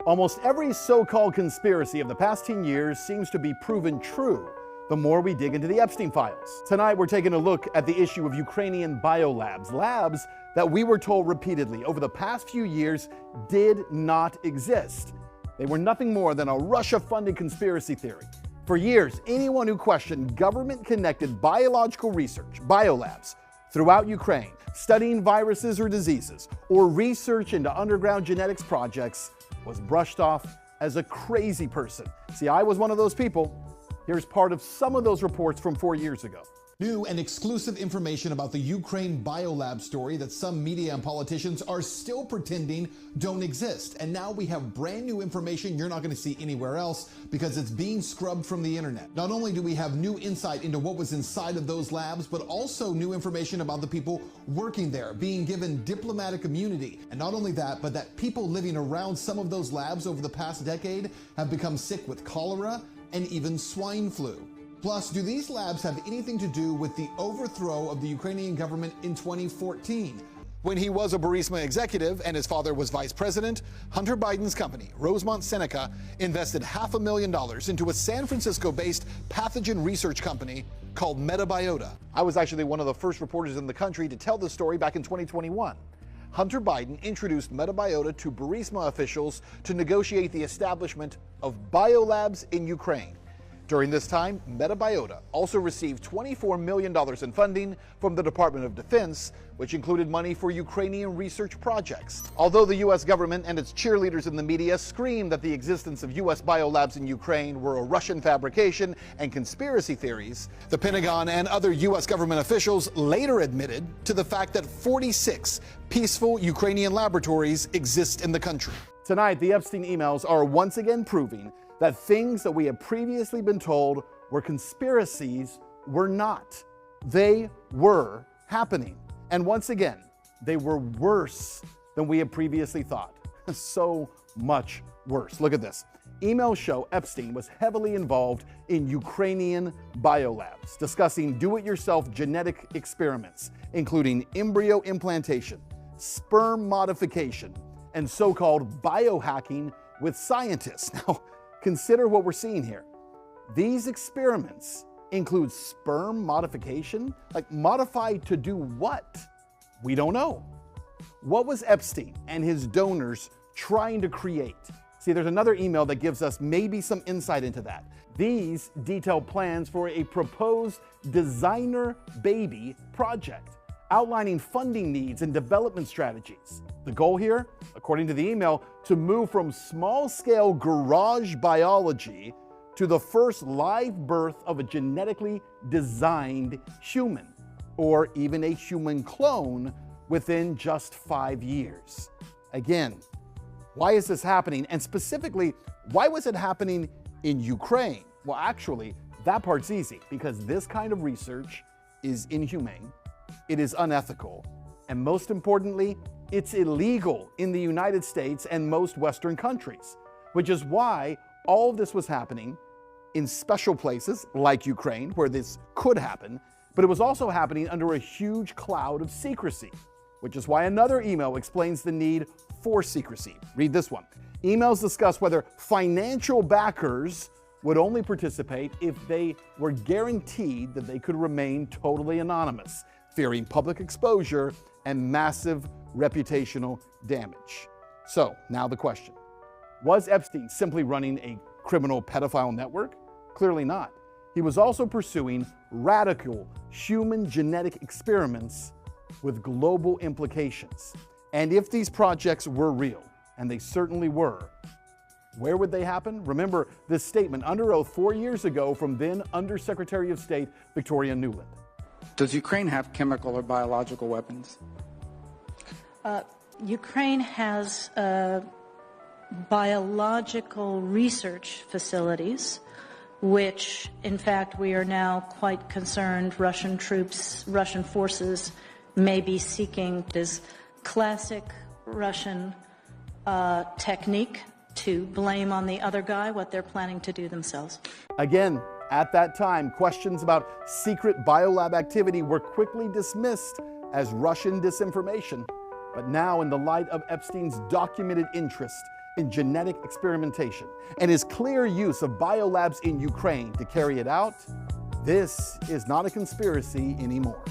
Almost every so-called conspiracy of the past 10 years seems to be proven true the more we dig into the Epstein files. Tonight, we're taking a look at the issue of Ukrainian biolabs, labs that we were told repeatedly over the past few years did not exist. They were nothing more than a Russia-funded conspiracy theory. For years, anyone who questioned government-connected biological research, biolabs, throughout Ukraine, studying viruses or diseases, or research into underground genetics projects, was brushed off as a crazy person. See, I was one of those people. Here's part of some of those reports from 4 years ago. New and exclusive information about the Ukraine biolab story that some media and politicians are still pretending don't exist. And now we have brand new information you're not going to see anywhere else because it's being scrubbed from the internet. Not only do we have new insight into what was inside of those labs, but also new information about the people working there being given diplomatic immunity. And not only that, but that people living around some of those labs over the past decade have become sick with cholera and even swine flu. Plus, do these labs have anything to do with the overthrow of the Ukrainian government in 2014? When he was a Burisma executive and his father was vice president, Hunter Biden's company, Rosemont Seneca, invested $500,000 into a San Francisco-based pathogen research company called Metabiota. I was actually one of the first reporters in the country to tell this story back in 2021. Hunter Biden introduced Metabiota to Burisma officials to negotiate the establishment of biolabs in Ukraine. During this time, Metabiota also received $24 million in funding from the Department of Defense, which included money for Ukrainian research projects. Although the U.S. government and its cheerleaders in the media screamed that the existence of U.S. biolabs in Ukraine were a Russian fabrication and conspiracy theories, the Pentagon and other U.S. government officials later admitted to the fact that 46 peaceful Ukrainian laboratories exist in the country. Tonight, the Epstein emails are once again proving that things that we had previously been told were conspiracies were not. They were happening. And once again, they were worse than we had previously thought. So much worse. Look at this. Emails show Epstein was heavily involved in Ukrainian biolabs, discussing do-it-yourself genetic experiments, including embryo implantation, sperm modification, and so-called biohacking with scientists. Now, consider what we're seeing here. These experiments include sperm modification? Like, modified to do what? We don't know. What was Epstein and his donors trying to create? See, there's another email that gives us maybe some insight into that. These detail plans for a proposed designer baby project, outlining funding needs and development strategies. The goal here, according to the email, to move from small-scale garage biology to the first live birth of a genetically designed human, or even a human clone, within just 5 years. Again, why is this happening? And specifically, why was it happening in Ukraine? Well, actually, that part's easy, because this kind of research is inhumane, it is unethical, and most importantly, it's illegal in the United States and most Western countries, which is why all of this was happening in special places like Ukraine, where this could happen, but it was also happening under a huge cloud of secrecy, which is why another email explains the need for secrecy. Read this one. Emails discuss whether financial backers would only participate if they were guaranteed that they could remain totally anonymous, fearing public exposure and massive reputational damage. So now the question, was Epstein simply running a criminal pedophile network? Clearly not. He was also pursuing radical human genetic experiments with global implications. And if these projects were real, and they certainly were, where would they happen? Remember this statement under oath 4 years ago from then Undersecretary of State Victoria Nuland. Does Ukraine have chemical or biological weapons? Ukraine has biological research facilities, which, in fact, we are now quite concerned Russian troops, Russian forces may be seeking. This classic Russian technique to blame on the other guy what they're planning to do themselves. Again, at that time, questions about secret biolab activity were quickly dismissed as Russian disinformation. But now, in the light of Epstein's documented interest in genetic experimentation and his clear use of biolabs in Ukraine to carry it out, this is not a conspiracy anymore.